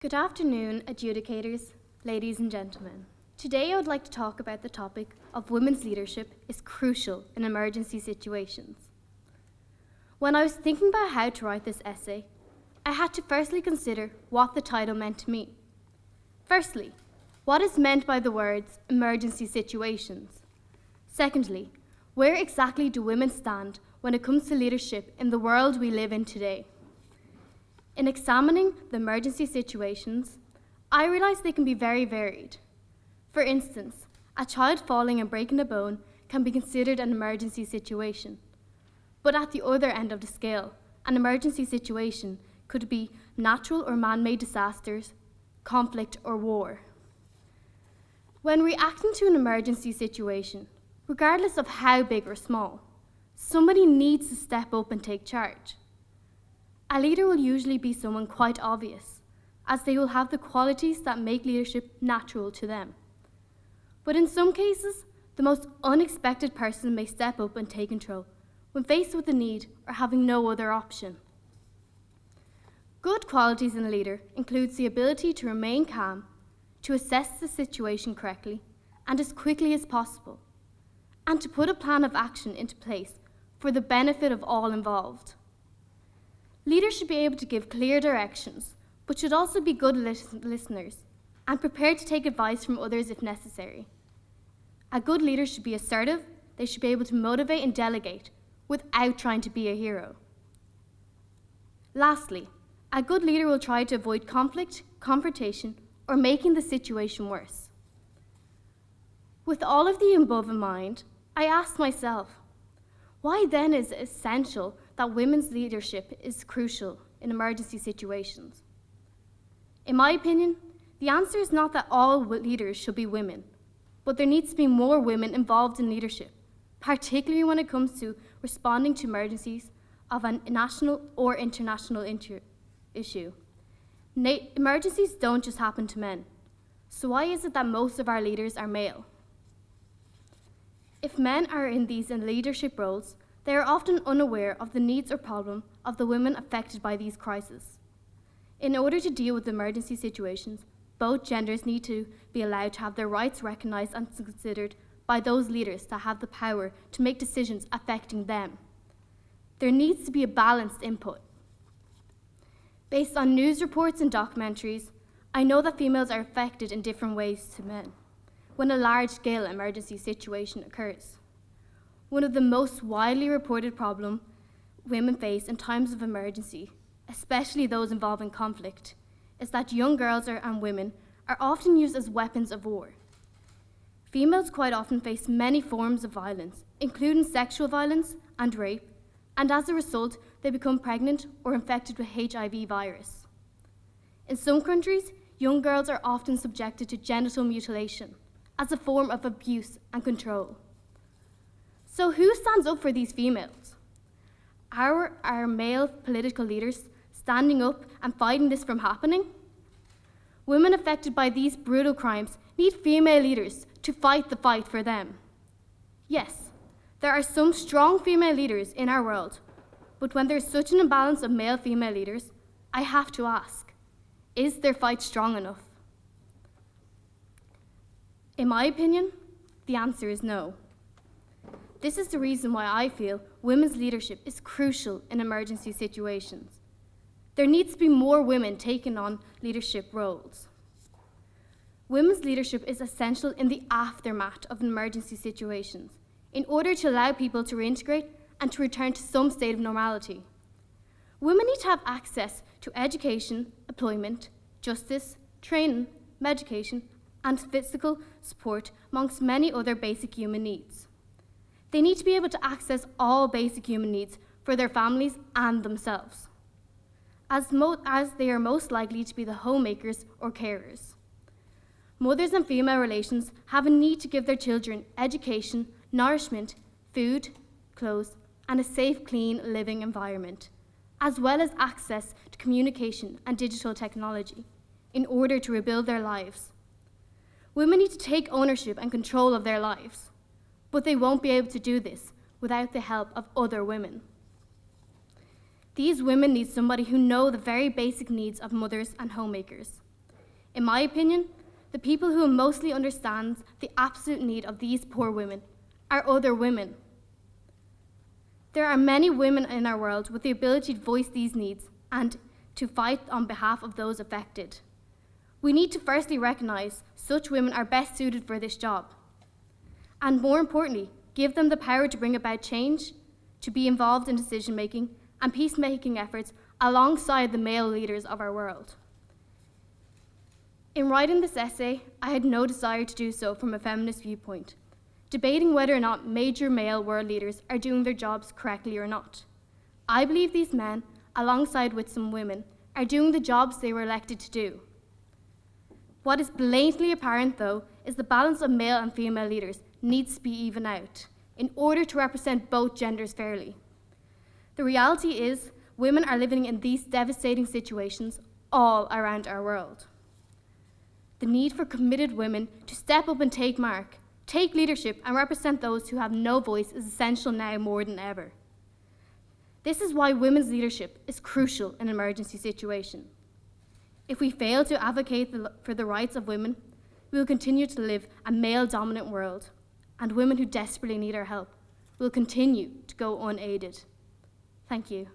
Good afternoon, adjudicators, ladies and gentlemen. Today I would like to talk about the topic of women's leadership is crucial in emergency situations. When I was thinking about how to write this essay, I had to firstly consider what the title meant to me. Firstly, what is meant by the words emergency situations? Secondly, where exactly do women stand when it comes to leadership in the world we live in today? In examining the emergency situations, I realized they can be very varied. For instance, a child falling and breaking a bone can be considered an emergency situation. But at the other end of the scale, an emergency situation could be natural or man-made disasters, conflict or war. When reacting to an emergency situation, regardless of how big or small, somebody needs to step up and take charge. A leader will usually be someone quite obvious, as they will have the qualities that make leadership natural to them. But in some cases, the most unexpected person may step up and take control when faced with a need or having no other option. Good qualities in a leader includes the ability to remain calm, to assess the situation correctly and as quickly as possible, and to put a plan of action into place for the benefit of all involved. Leaders should be able to give clear directions, but should also be good listeners and prepared to take advice from others if necessary. A good leader should be assertive, they should be able to motivate and delegate without trying to be a hero. Lastly, a good leader will try to avoid conflict, confrontation, or making the situation worse. With all of the above in mind, I asked myself, why then is it essential that women's leadership is crucial in emergency situations? In my opinion, the answer is not that all leaders should be women, but there needs to be more women involved in leadership, particularly when it comes to responding to emergencies of a national or international issue. Emergencies don't just happen to men. So why is it that most of our leaders are male? If men are in these leadership roles, they are often unaware of the needs or problem of the women affected by these crises. In order to deal with emergency situations, both genders need to be allowed to have their rights recognized and considered by those leaders that have the power to make decisions affecting them. There needs to be a balanced input. Based on news reports and documentaries, I know that females are affected in different ways to men when a large-scale emergency situation occurs. One of the most widely reported problems women face in times of emergency, especially those involving conflict, is that young girls and women are often used as weapons of war. Females quite often face many forms of violence, including sexual violence and rape, and as a result, they become pregnant or infected with HIV virus. In some countries, young girls are often subjected to genital mutilation as a form of abuse and control. So who stands up for these females? Are our male political leaders standing up and fighting this from happening? Women affected by these brutal crimes need female leaders to fight the fight for them. Yes, there are some strong female leaders in our world, but when there's such an imbalance of male-female leaders, I have to ask, is their fight strong enough? In my opinion, the answer is no. This is the reason why I feel women's leadership is crucial in emergency situations. There needs to be more women taking on leadership roles. Women's leadership is essential in the aftermath of emergency situations in order to allow people to reintegrate and to return to some state of normality. Women need to have access to education, employment, justice, training, medication, and physical support amongst many other basic human needs. They need to be able to access all basic human needs for their families and themselves, as they are most likely to be the homemakers or carers. Mothers and female relations have a need to give their children education, nourishment, food, clothes, and a safe, clean living environment, as well as access to communication and digital technology in order to rebuild their lives. Women need to take ownership and control of their lives, but they won't be able to do this without the help of other women. These women need somebody who knows the very basic needs of mothers and homemakers, In my opinion, the people who mostly understand the absolute need of these poor women are other women. There are many women in our world with the ability to voice these needs and to fight on behalf of those affected. We need to firstly recognise such women are best suited for this job, and more importantly, give them the power to bring about change, to be involved in decision-making and peacemaking efforts alongside the male leaders of our world. In writing this essay, I had no desire to do so from a feminist viewpoint, debating whether or not major male world leaders are doing their jobs correctly or not. I believe these men, alongside with some women, are doing the jobs they were elected to do. What is blatantly apparent, though, is the balance of male and female leaders needs to be evened out in order to represent both genders fairly. The reality is, women are living in these devastating situations all around our world. The need for committed women to step up and take mark, take leadership and represent those who have no voice is essential now more than ever. This is why women's leadership is crucial in an emergency situation. If we fail to advocate for the rights of women, we will continue to live a male-dominant world, and women who desperately need our help will continue to go unaided. Thank you.